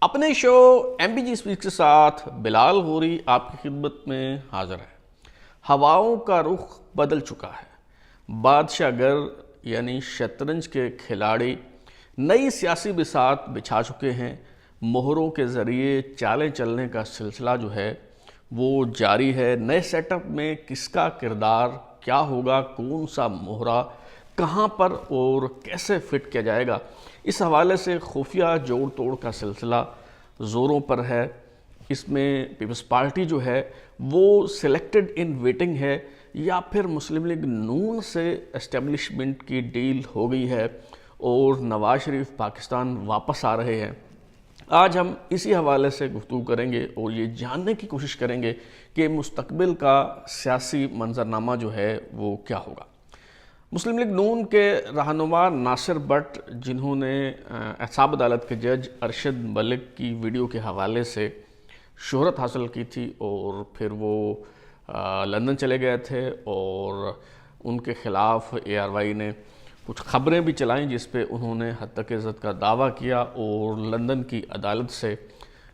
اپنے شو M B G speech کے ساتھ بلال غوری آپ کی خدمت میں حاضر ہے۔ ہواؤں کا رخ بدل چکا ہے۔ بادشاہ گر یعنی شطرنج کے کھلاڑی نئی سیاسی بساط بچھا چکے ہیں۔ مہروں کے ذریعے چالیں چلنے کا سلسلہ جو ہے وہ جاری ہے۔ نئے سیٹ اپ میں کس کا کردار کیا ہوگا، کون سا مہرہ کہاں پر اور کیسے فٹ کیا جائے گا، اس حوالے سے خفیہ جوڑ توڑ کا سلسلہ زوروں پر ہے۔ اس میں پیپلز پارٹی جو ہے وہ سلیکٹڈ ان ویٹنگ ہے یا پھر مسلم لیگ نون سے اسٹیبلشمنٹ کی ڈیل ہو گئی ہے اور نواز شریف پاکستان واپس آ رہے ہیں۔ آج ہم اسی حوالے سے گفتگو کریں گے اور یہ جاننے کی کوشش کریں گے کہ مستقبل کا سیاسی منظرنامہ جو ہے وہ کیا ہوگا۔ مسلم لیگ نون کے رہنما ناصر بٹ، جنہوں نے احتساب عدالت کے جج ارشد ملک کی ویڈیو کے حوالے سے شہرت حاصل کی تھی اور پھر وہ لندن چلے گئے تھے اور ان کے خلاف اے آر وائی نے کچھ خبریں بھی چلائیں جس پہ انہوں نے حد عزت کا دعویٰ کیا اور لندن کی عدالت سے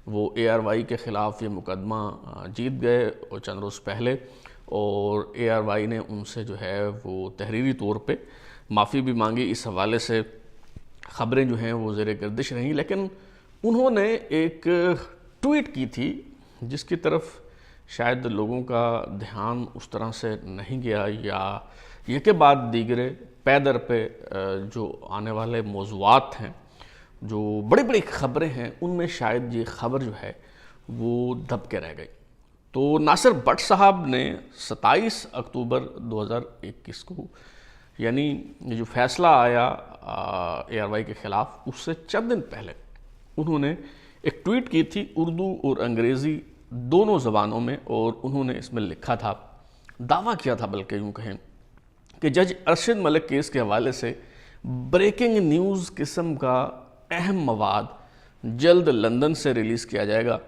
وہ اے آر وائی کے خلاف یہ مقدمہ جیت گئے اور چند روز پہلے، اور اے آر وائی نے ان سے جو ہے وہ تحریری طور پہ معافی بھی مانگی۔ اس حوالے سے خبریں جو ہیں وہ زیر گردش رہیں، لیکن انہوں نے ایک ٹویٹ کی تھی جس کی طرف شاید لوگوں کا دھیان اس طرح سے نہیں گیا، یا یہ کہ بعد دیگرے پے در پہ جو آنے والے موضوعات ہیں، جو بڑی بڑی خبریں ہیں، ان میں شاید یہ خبر جو ہے وہ دب کے رہ گئی۔ تو ناصر بٹ صاحب نے 27 اکتوبر 2021 کو، یعنی یہ جو فیصلہ آیا اے آر وائی کے خلاف، اس سے چند دن پہلے انہوں نے ایک ٹویٹ کی تھی اردو اور انگریزی دونوں زبانوں میں، اور انہوں نے اس میں لکھا تھا، دعویٰ کیا تھا بلکہ یوں کہیں کہ جج ارشد ملک کیس کے حوالے سے بریکنگ نیوز قسم کا اہم مواد جلد لندن سے ریلیز کیا جائے گا۔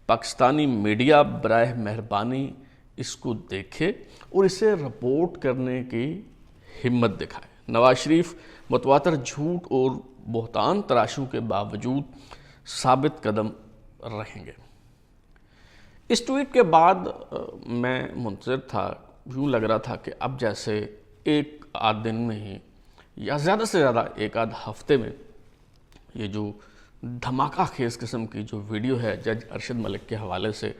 پاکستانی میڈیا براہ مہربانی اس کو دیکھے اور اسے رپورٹ کرنے کی ہمت دکھائے۔ نواز شریف متواتر جھوٹ اور بہتان تراشوں کے باوجود ثابت قدم رہیں گے۔ اس ٹویٹ کے بعد میں منتظر تھا، یوں لگ رہا تھا کہ اب جیسے ایک آدھ دن میں ہی یا زیادہ سے زیادہ ایک آدھ ہفتے میں یہ جو دھماکہ خیز قسم کی جو ویڈیو ہے جج ارشد ملک کے حوالے سے،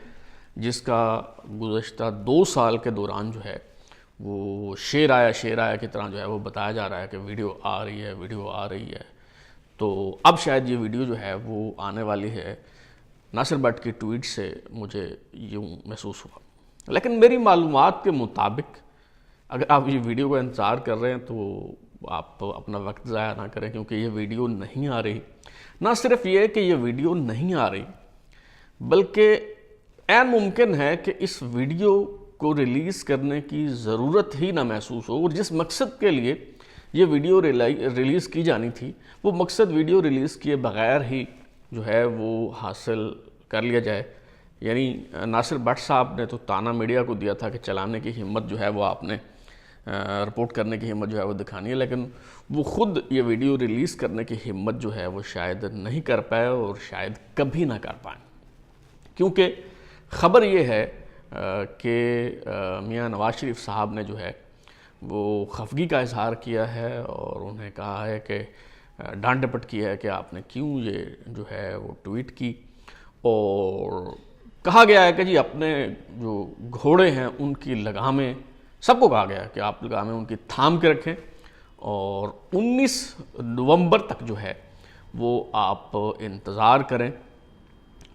جس کا گزشتہ 2 سال کے دوران جو ہے وہ شیر آیا کی طرح جو ہے وہ بتایا جا رہا ہے کہ ویڈیو آ رہی ہے، تو اب شاید یہ ویڈیو جو ہے وہ آنے والی ہے۔ ناصر بٹ کی ٹویٹ سے مجھے یوں محسوس ہوا، لیکن میری معلومات کے مطابق اگر آپ یہ ویڈیو کا انتظار کر رہے ہیں تو آپ اپنا وقت ضائع نہ کریں، کیونکہ یہ ویڈیو نہیں آ رہی۔ نہ صرف یہ کہ یہ ویڈیو نہیں آ رہی، بلکہ عین ممکن ہے کہ اس ویڈیو کو ریلیز کرنے کی ضرورت ہی نہ محسوس ہو، اور جس مقصد کے لیے یہ ویڈیو ریلیز کی جانی تھی وہ مقصد ویڈیو ریلیز کیے بغیر ہی جو ہے وہ حاصل کر لیا جائے۔ یعنی ناصر بٹ صاحب نے تو تانا میڈیا کو دیا تھا کہ چلانے کی ہمت جو ہے وہ آپ نے رپورٹ کرنے کی ہمت جو ہے وہ دکھانی ہے، لیکن وہ خود یہ ویڈیو ریلیز کرنے کی ہمت جو ہے وہ شاید نہیں کر پائے اور شاید کبھی نہ کر پائیں، کیونکہ خبر یہ ہے کہ میاں نواز شریف صاحب نے جو ہے وہ خفگی کا اظہار کیا ہے اور انہیں کہا ہے کہ ڈانٹ ڈپٹ کی ہے کہ آپ نے کیوں یہ جو ہے وہ ٹویٹ کی، اور کہا گیا ہے کہ جی اپنے جو گھوڑے ہیں ان کی لگامیں، سب کو کہا گیا ہے کہ آپ لگامیں ان کی تھام کے رکھیں، اور 19 نومبر تک جو ہے وہ آپ انتظار کریں،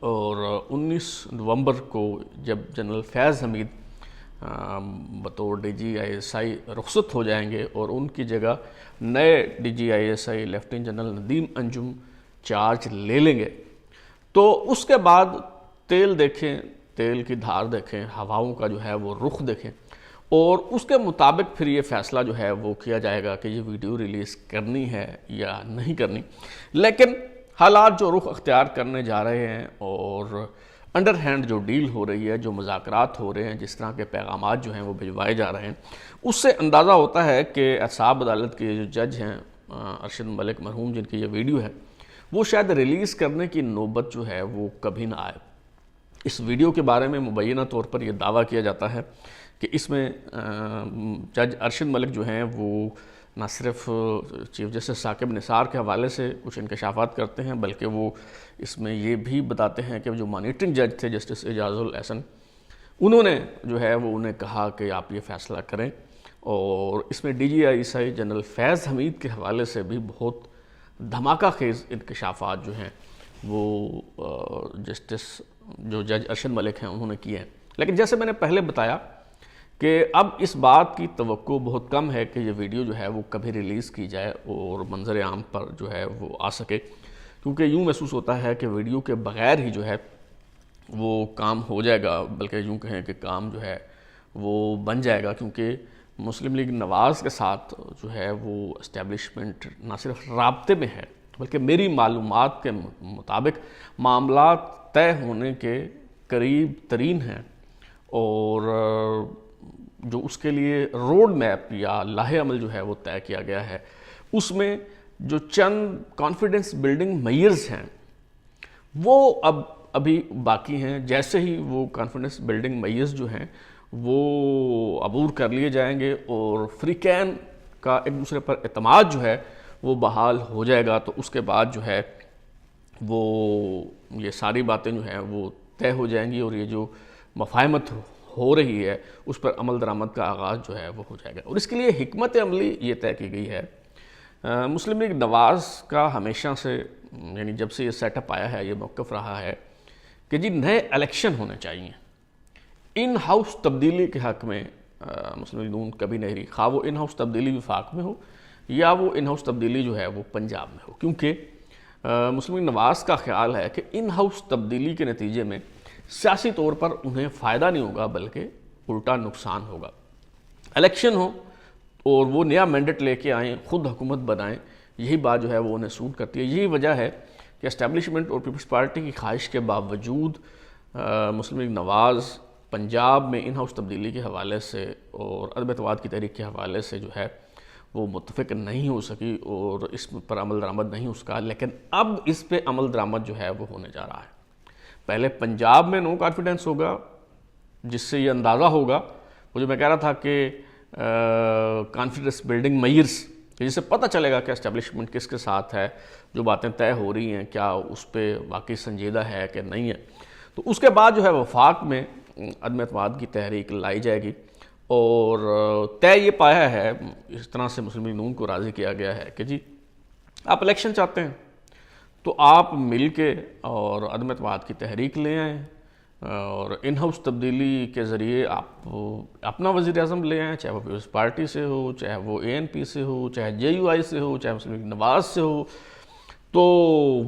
اور 19 نومبر کو جب جنرل فیض حمید بطور ڈی جی آئی ایس آئی رخصت ہو جائیں گے اور ان کی جگہ نئے D G I S I lieutenant general Nadeem Anjum charge لے لیں گے، تو اس کے بعد تیل دیکھیں، تیل کی دھار دیکھیں، ہواؤں کا جو ہے وہ رخ دیکھیں، اور اس کے مطابق پھر یہ فیصلہ جو ہے وہ کیا جائے گا کہ یہ ویڈیو ریلیز کرنی ہے یا نہیں کرنی۔ لیکن حالات جو رخ اختیار کرنے جا رہے ہیں اور انڈر ہینڈ جو ڈیل ہو رہی ہے، جو مذاکرات ہو رہے ہیں، جس طرح کے پیغامات جو ہیں وہ بھجوائے جا رہے ہیں، اس سے اندازہ ہوتا ہے کہ احتساب عدالت کے جو جج ہیں ارشد ملک مرحوم، جن کی یہ ویڈیو ہے، وہ شاید ریلیز کرنے کی نوبت جو ہے وہ کبھی نہ آئے۔ اس ویڈیو کے بارے میں مبینہ طور پر یہ دعویٰ کیا جاتا ہے کہ اس میں جج ارشد ملک جو ہیں وہ نہ صرف چیف جسٹس ثاقب نثار کے حوالے سے کچھ انکشافات کرتے ہیں، بلکہ وہ اس میں یہ بھی بتاتے ہیں کہ جو مانیٹرنگ جج تھے جسٹس اعجاز الاحسن، انہوں نے جو ہے وہ انہیں کہا کہ آپ یہ فیصلہ کریں۔ اور اس میں ڈی جی آئی SI جنرل فیض حمید کے حوالے سے بھی بہت دھماکہ خیز انکشافات جو ہیں وہ جو جج ارشد ملک ہیں انہوں نے کیے ہیں۔ لیکن جیسے میں نے پہلے بتایا کہ اب اس بات کی توقع بہت کم ہے کہ یہ ویڈیو جو ہے وہ کبھی ریلیز کی جائے اور منظر عام پر جو ہے وہ آ سکے، کیونکہ یوں محسوس ہوتا ہے کہ ویڈیو کے بغیر ہی جو ہے وہ کام ہو جائے گا، بلکہ یوں کہیں کہ کام جو ہے وہ بن جائے گا، کیونکہ مسلم لیگ نواز کے ساتھ جو ہے وہ اسٹیبلشمنٹ نہ صرف رابطے میں ہے، بلکہ میری معلومات کے مطابق معاملات طے ہونے کے قریب ترین ہیں، اور جو اس کے لیے روڈ میپ یا لاہ عمل جو ہے وہ طے کیا گیا ہے، اس میں جو چند کانفیڈنس بلڈنگ میئرز ہیں وہ ابھی باقی ہیں۔ جیسے ہی وہ کانفیڈنس بلڈنگ میئرز جو ہیں وہ عبور کر لیے جائیں گے اور فریقین کا ایک دوسرے پر اعتماد جو ہے وہ بحال ہو جائے گا، تو اس کے بعد جو ہے وہ یہ ساری باتیں جو ہیں وہ طے ہو جائیں گی، اور یہ جو مفاہمت ہو رہی ہے اس پر عمل درآمد کا آغاز جو ہے وہ ہو جائے گا۔ اور اس کے لیے حکمت عملی یہ طے کی گئی ہے۔ مسلم لیگ نواز کا ہمیشہ سے، یعنی جب سے یہ سیٹ اپ آیا ہے، یہ موقف رہا ہے کہ جی نئے الیکشن ہونے چاہیے۔ ان ہاؤس تبدیلی کے حق میں مسلم لیگ نون کبھی نہیں رہی، خواہ وہ ان ہاؤس تبدیلی وفاق میں ہو یا وہ ان ہاؤس تبدیلی جو ہے وہ پنجاب میں ہو، کیونکہ مسلم لیگ نواز کا خیال ہے کہ ان ہاؤس تبدیلی کے نتیجے میں سیاسی طور پر انہیں فائدہ نہیں ہوگا بلکہ الٹا نقصان ہوگا۔ الیکشن ہو اور وہ نیا مینڈیٹ لے کے آئیں، خود حکومت بنائیں، یہی بات جو ہے وہ انہیں سوٹ کرتی ہے۔ یہی وجہ ہے کہ اسٹیبلشمنٹ اور پیپلز پارٹی کی خواہش کے باوجود مسلم لیگ نواز پنجاب میں ان ہاؤس تبدیلی کے حوالے سے اور عدم اعتماد کی تحریک کے حوالے سے جو ہے وہ متفق نہیں ہو سکی اور اس پر عمل درآمد نہیں اس کا، لیکن اب اس پہ عمل درآمد جو ہے وہ ہونے جا رہا ہے۔ پہلے پنجاب میں نو کانفیڈنس ہوگا، جس سے یہ اندازہ ہوگا، وہ جو میں کہہ رہا تھا کہ کانفیڈنس بلڈنگ میئرز، جس سے پتہ چلے گا کہ اسٹیبلشمنٹ کس کے ساتھ ہے، جو باتیں طے ہو رہی ہیں کیا اس پہ واقعی سنجیدہ ہے کہ نہیں ہے۔ تو اس کے بعد جو ہے وفاق میں عدم اعتماد کی تحریک لائی جائے گی، اور طے یہ پایا ہے، اس طرح سے مسلم لیگ نون کو راضی کیا گیا ہے کہ جی آپ الیکشن چاہتے ہیں تو آپ مل کے اور عدم اعتماد کی تحریک لے آئیں، اور ان ہاؤس تبدیلی کے ذریعے آپ اپنا وزیر اعظم لے آئیں، چاہے وہ پیپلز پارٹی سے ہو، چاہے وہ ANP سے ہو، چاہے JUI سے ہو، چاہے مسلم لیگ نواز سے ہو، تو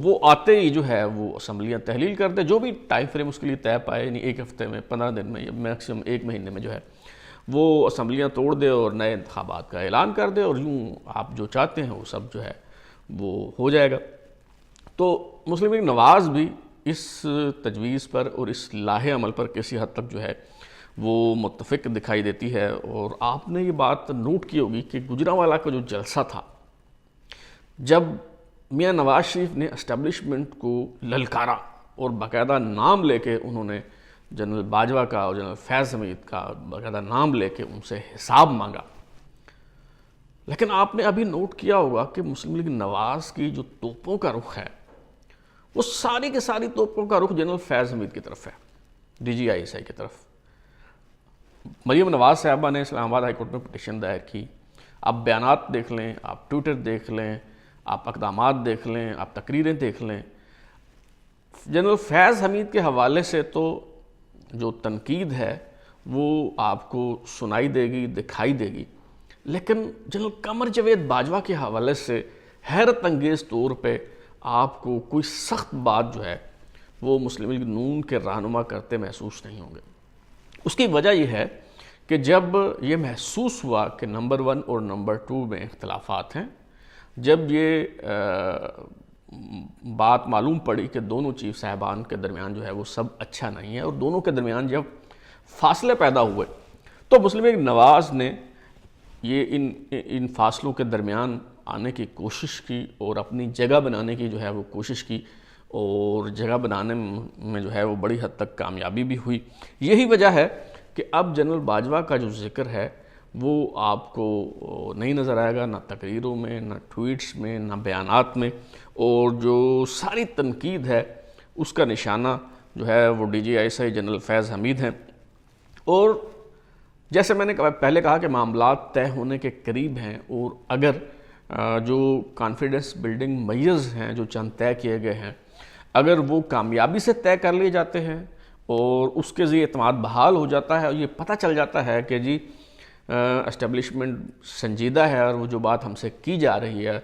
وہ آتے ہی جو ہے وہ اسمبلیاں تحلیل کر دے، جو بھی ٹائم فریم اس کے لیے طے پائے، یعنی ایک ہفتے میں، 15 دن میں، یا میکسیمم ایک مہینے میں جو ہے وہ اسمبلیاں توڑ دے اور نئے انتخابات کا اعلان کر دے، اور یوں آپ جو چاہتے ہیں وہ سب جو ہے وہ ہو جائے گا۔ تو مسلم لیگ نواز بھی اس تجویز پر اور اس لاہ عمل پر کسی حد تک جو ہے وہ متفق دکھائی دیتی ہے۔ اور آپ نے یہ بات نوٹ کی ہوگی کہ گجرانوالہ کا جو جلسہ تھا، جب میاں نواز شریف نے اسٹیبلشمنٹ کو للکارا اور باقاعدہ نام لے کے انہوں نے جنرل باجوہ کا اور جنرل فیض حمید کا باقاعدہ نام لے کے ان سے حساب مانگا، لیکن آپ نے ابھی نوٹ کیا ہوگا کہ مسلم لیگ نواز کی جو توپوں کا رخ ہے وہ ساری کی ساری توپوں کا رخ جنرل فیض حمید کی طرف ہے، DGI کی طرف۔ مریم نواز صاحبہ نے اسلام آباد ہائی کورٹ میں پٹیشن دائر کی، آپ بیانات دیکھ لیں، آپ ٹویٹر دیکھ لیں، آپ اقدامات دیکھ لیں، آپ تقریریں دیکھ لیں، جنرل فیض حمید کے حوالے سے تو جو تنقید ہے وہ آپ کو سنائی دے گی، دکھائی دے گی، لیکن جنرل قمر جاوید باجوہ کے حوالے سے حیرت انگیز طور پہ آپ کو کوئی سخت بات جو ہے وہ مسلم لیگ نون کے رہنما کرتے محسوس نہیں ہوں گے۔ اس کی وجہ یہ ہے کہ جب یہ محسوس ہوا کہ نمبر 1 اور نمبر 2 میں اختلافات ہیں، جب یہ بات معلوم پڑی کہ دونوں چیف صاحبان کے درمیان جو ہے وہ سب اچھا نہیں ہے، اور دونوں کے درمیان جب فاصلے پیدا ہوئے تو مسلم لیگ نواز نے یہ ان فاصلوں کے درمیان آنے کی کوشش کی اور اپنی جگہ بنانے کی جو ہے وہ کوشش کی، اور جگہ بنانے میں جو ہے وہ بڑی حد تک کامیابی بھی ہوئی۔ یہی وجہ ہے کہ اب جنرل باجوہ کا جو ذکر ہے وہ آپ کو نہیں نظر آئے گا، نہ تقریروں میں، نہ ٹویٹس میں، نہ بیانات میں، اور جو ساری تنقید ہے اس کا نشانہ جو ہے وہ D G I S I general Faiz Hameed ہیں۔ اور جیسے میں نے پہلے کہا کہ معاملات طے ہونے کے قریب ہیں، اور اگر جو کانفیڈنس بلڈنگ میئرز ہیں جو چند طے کیے گئے ہیں، اگر وہ کامیابی سے طے کر لیے جاتے ہیں اور اس کے ذریعے اعتماد بحال ہو جاتا ہے اور یہ پتہ چل جاتا ہے کہ جی اسٹیبلشمنٹ سنجیدہ ہے اور وہ جو بات ہم سے کی جا رہی ہے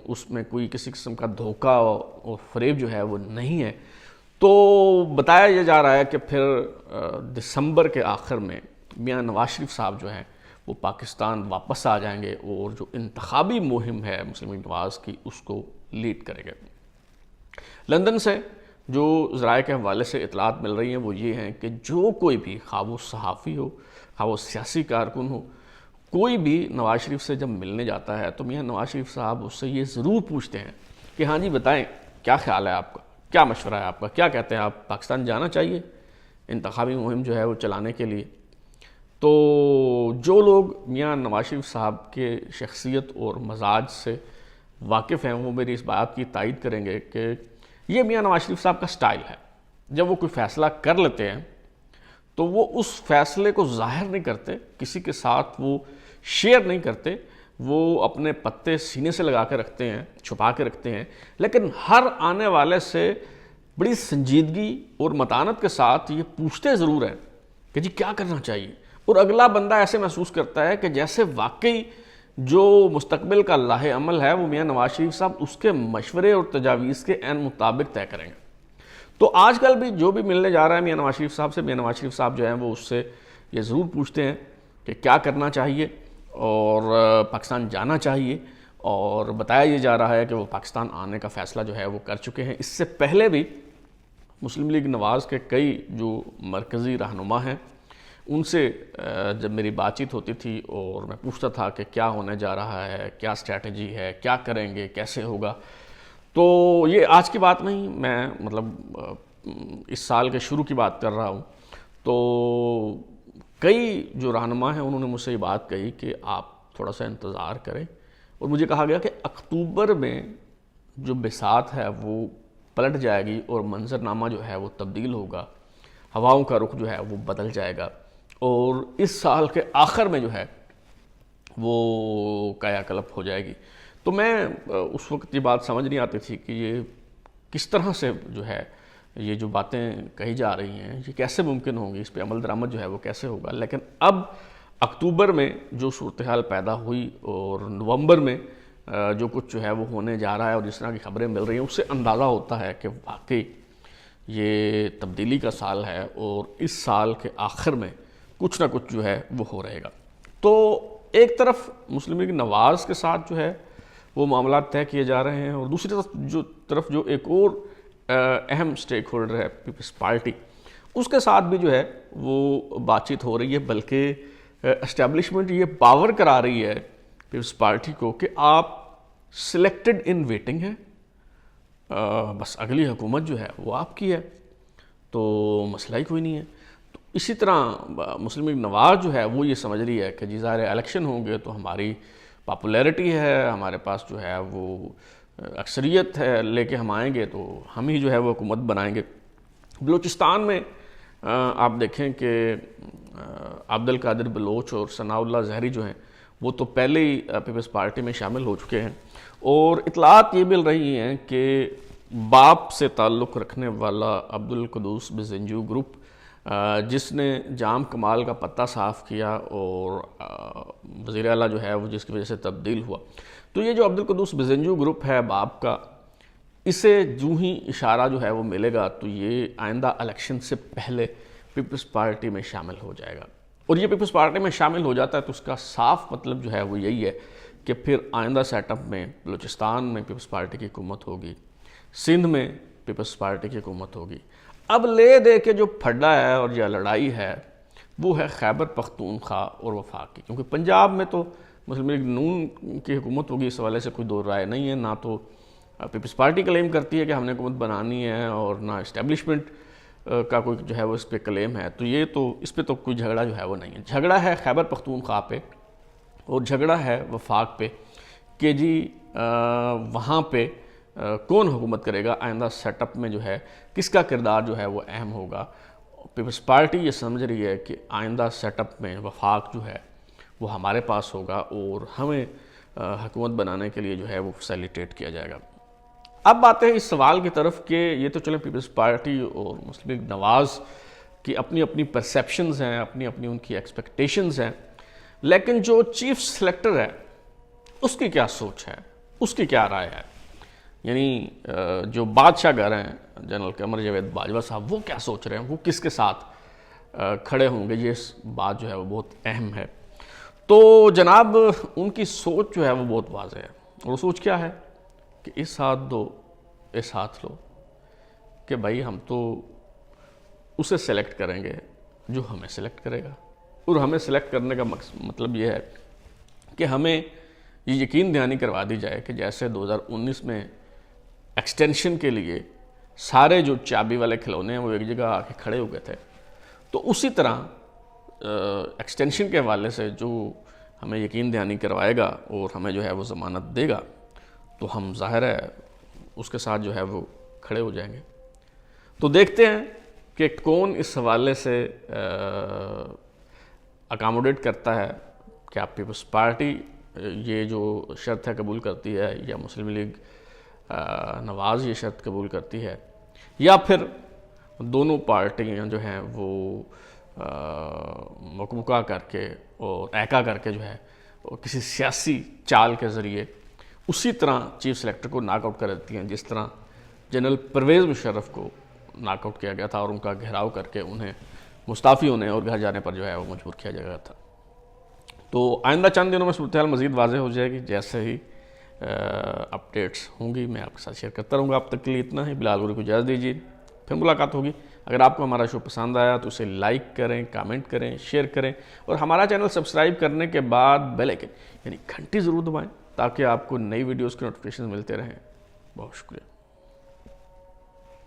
اس میں کوئی کسی قسم کا دھوکہ اور فریب جو ہے وہ نہیں ہے، تو بتایا یہ جا رہا ہے کہ پھر دسمبر کے آخر میں میاں نواز شریف صاحب جو ہیں وہ پاکستان واپس آ جائیں گے اور جو انتخابی مہم ہے مسلم لیگ نواز کی اس کو لیڈ کریں گے۔ لندن سے جو ذرائع کے حوالے سے اطلاعات مل رہی ہیں وہ یہ ہیں کہ جو کوئی بھی، خواہ وہ صحافی ہو، خواہ وہ سیاسی کارکن ہو، کوئی بھی نواز شریف سے جب ملنے جاتا ہے تو میاں نواز شریف صاحب اس سے یہ ضرور پوچھتے ہیں کہ ہاں جی بتائیں کیا خیال ہے آپ کا، کیا مشورہ ہے آپ کا، کیا کہتے ہیں آپ، پاکستان جانا چاہیے انتخابی مہم جو ہے وہ چلانے کے لیے۔ تو جو لوگ میاں نواز شریف صاحب کے شخصیت اور مزاج سے واقف ہیں وہ میری اس بات کی تائید کریں گے کہ یہ میاں نواز شریف صاحب کا سٹائل ہے، جب وہ کوئی فیصلہ کر لیتے ہیں تو وہ اس فیصلے کو ظاہر نہیں کرتے، کسی کے ساتھ وہ شیئر نہیں کرتے، وہ اپنے پتے سینے سے لگا کے رکھتے ہیں، چھپا کے رکھتے ہیں، لیکن ہر آنے والے سے بڑی سنجیدگی اور متانت کے ساتھ یہ پوچھتے ضرور ہیں کہ جی کیا کرنا چاہیے، اور اگلا بندہ ایسے محسوس کرتا ہے کہ جیسے واقعی جو مستقبل کا لاہ عمل ہے وہ میاں نواز شریف صاحب اس کے مشورے اور تجاویز کے عین مطابق طے کریں گے۔ تو آج کل بھی جو بھی ملنے جا رہا ہے میاں نواز شریف صاحب سے، میاں نواز شریف صاحب جو ہیں وہ اس سے یہ ضرور پوچھتے ہیں کہ کیا کرنا چاہیے اور پاکستان جانا چاہیے، اور بتایا یہ جا رہا ہے کہ وہ پاکستان آنے کا فیصلہ جو ہے وہ کر چکے ہیں۔ اس سے پہلے بھی مسلم لیگ نواز کے کئی جو مرکزی رہنما ہیں ان سے جب میری بات چیت ہوتی تھی اور میں پوچھتا تھا کہ کیا ہونے جا رہا ہے، کیا اسٹریٹجی ہے، کیا کریں گے، کیسے ہوگا، تو یہ آج کی بات نہیں، میں مطلب اس سال کے شروع کی بات کر رہا ہوں، تو کئی جو رہنما ہیں انہوں نے مجھ سے یہ بات کہی کہ آپ تھوڑا سا انتظار کریں، اور مجھے کہا گیا کہ اکتوبر میں جو بساط ہے وہ پلٹ جائے گی اور منظرنامہ جو ہے وہ تبدیل ہوگا، ہواؤں کا رخ جو ہے وہ بدل جائے گا، اور اس سال کے آخر میں جو ہے وہ کایا کلپ ہو جائے گی۔ تو میں اس وقت یہ بات سمجھ نہیں آتی تھی کہ یہ کس طرح سے جو ہے یہ جو باتیں کہی جا رہی ہیں یہ کیسے ممکن ہوں گی، اس پہ عمل درآمد جو ہے وہ کیسے ہوگا، لیکن اب اکتوبر میں جو صورتحال پیدا ہوئی اور نومبر میں جو کچھ جو ہے وہ ہونے جا رہا ہے اور جس طرح کی خبریں مل رہی ہیں اس سے اندازہ ہوتا ہے کہ واقعی یہ تبدیلی کا سال ہے اور اس سال کے آخر میں کچھ نہ کچھ جو ہے وہ ہو رہے گا۔ تو ایک طرف مسلم لیگ نواز کے ساتھ جو ہے وہ معاملات طے کیے جا رہے ہیں، اور دوسری طرف جو ایک اور اہم سٹیک ہولڈر ہے پیپلز پارٹی، اس کے ساتھ بھی جو ہے وہ بات چیت ہو رہی ہے، بلکہ اسٹیبلشمنٹ یہ پاور کرا رہی ہے پیپلز پارٹی کو کہ آپ سلیکٹڈ ان ویٹنگ ہیں، بس اگلی حکومت جو ہے وہ آپ کی ہے، تو مسئلہ ہی کوئی نہیں ہے۔ تو اسی طرح مسلم لیگ نواز جو ہے وہ یہ سمجھ رہی ہے کہ جی ظاہر الیکشن ہوں گے تو ہماری پاپولیرٹی ہے، ہمارے پاس جو ہے وہ اکثریت ہے، لے کے ہم آئیں گے تو ہم ہی جو ہے وہ حکومت بنائیں گے۔ بلوچستان میں آپ دیکھیں کہ عبد القادر بلوچ اور ثناء اللہ زہری جو ہیں وہ تو پہلے ہی پیپلز پارٹی میں شامل ہو چکے ہیں، اور اطلاعات یہ مل رہی ہیں کہ باپ سے تعلق رکھنے والا عبد القدوس بزنجو گروپ جس نے جام کمال کا پتہ صاف کیا اور وزیر اعلیٰ جو ہے وہ جس کی وجہ سے تبدیل ہوا، تو یہ جو عبد القدوس بزنجو گروپ ہے باپ کا، اسے جو ہی اشارہ جو ہے وہ ملے گا تو یہ آئندہ الیکشن سے پہلے پیپلز پارٹی میں شامل ہو جائے گا، اور یہ پیپلز پارٹی میں شامل ہو جاتا ہے تو اس کا صاف مطلب جو ہے وہ یہی ہے کہ پھر آئندہ سیٹ اپ میں بلوچستان میں پیپلز پارٹی کی حکومت ہوگی، سندھ میں پیپلز پارٹی کی حکومت ہوگی۔ اب لے دے کے جو پھڈا ہے اور یہ لڑائی ہے وہ ہے خیبر پختونخوا اور وفاق کی، کیونکہ پنجاب میں تو مسلم لیگ نون کی حکومت ہوگی، اس حوالے سے کوئی دو رائے نہیں ہے. نہ تو پیپلز پارٹی کلیم کرتی ہے کہ ہم نے حکومت بنانی ہے، اور نہ اسٹیبلشمنٹ کا کوئی جو ہے وہ اس پہ کلیم ہے. تو یہ تو اس پہ تو کوئی جھگڑا جو ہے وہ نہیں ہے. جھگڑا ہے خیبر پختونخوا پہ، اور جھگڑا ہے وفاق پہ کہ جی وہاں پہ کون حکومت کرے گا، آئندہ سیٹ اپ میں جو ہے کس کا کردار جو ہے وہ اہم ہوگا. پیپلز پارٹی یہ سمجھ رہی ہے کہ آئندہ سیٹ اپ میں وفاق جو ہے وہ ہمارے پاس ہوگا، اور ہمیں حکومت بنانے کے لیے جو ہے وہ فیسیلیٹیٹ کیا جائے گا. اب آتے ہیں اس سوال کی طرف کہ یہ تو چلیں پیپلز پارٹی اور مسلم لیگ نواز کی اپنی اپنی پرسیپشنز ہیں، اپنی اپنی ان کی ایکسپیکٹیشنز ہیں، لیکن جو چیف سلیکٹر ہے اس کی کیا سوچ ہے، اس کی کیا رائے ہے؟ یعنی جو بادشاہ گر ہیں جنرل قمر جاوید باجوہ صاحب، وہ کیا سوچ رہے ہیں، وہ کس کے ساتھ کھڑے ہوں گے؟ یہ بات جو ہے وہ بہت اہم ہے. تو جناب ان کی سوچ جو ہے وہ بہت واضح ہے، اور وہ سوچ کیا ہے کہ اس ہاتھ دو اس ہاتھ لو، کہ بھائی ہم تو اسے سلیکٹ کریں گے جو ہمیں سلیکٹ کرے گا. اور ہمیں سلیکٹ کرنے کا مطلب یہ ہے کہ ہمیں یہ یقین دہانی کروا دی جائے کہ جیسے 2019 میں ایکسٹینشن کے لیے سارے جو چابی والے کھلونے ہیں وہ ایک جگہ آ کے کھڑے ہو گئے تھے، تو اسی طرح ایکسٹینشن کے حوالے سے جو ہمیں یقین دہانی کروائے گا اور ہمیں جو ہے وہ ضمانت دے گا، تو ہم ظاہر ہے اس کے ساتھ جو ہے وہ کھڑے ہو جائیں گے. تو دیکھتے ہیں کہ کون اس حوالے سے اکاموڈیٹ کرتا ہے. کہ آپ پیپلز پارٹی یہ جو شرط ہے قبول کرتی ہے، یا مسلم لیگ نواز یہ شرط قبول کرتی ہے، یا پھر دونوں پارٹیاں جو ہیں وہ مکمکا کر کے اور ایکا کر کے جو ہے کسی سیاسی چال کے ذریعے اسی طرح چیف سلیکٹر کو ناک آؤٹ کر دیتی ہیں جس طرح جنرل پرویز مشرف کو ناک آؤٹ کیا گیا تھا، اور ان کا گھیراؤ کر کے انہیں مستعفی ہونے اور گھر جانے پر جو ہے وہ مجبور کیا جا گیا تھا. تو آئندہ چند دنوں میں صورتحال مزید واضح ہو جائے گی. جیسے ہی اپڈیٹس ہوں گی میں آپ کے ساتھ شیئر کرتا رہوں گا. اب تک کے لیے اتنا ہی. بلال غوری کو اجازت دیجیے، پھر ملاقات ہوگی. اگر آپ کو ہمارا شو پسند آیا تو اسے لائک کریں، کامنٹ کریں، شیئر کریں، اور ہمارا چینل سبسکرائب کرنے کے بعد بیل آئکن یعنی گھنٹی ضرور دبائیں تاکہ آپ کو نئی ویڈیوز کے نوٹیفیکیشن ملتے رہیں. بہت شکریہ.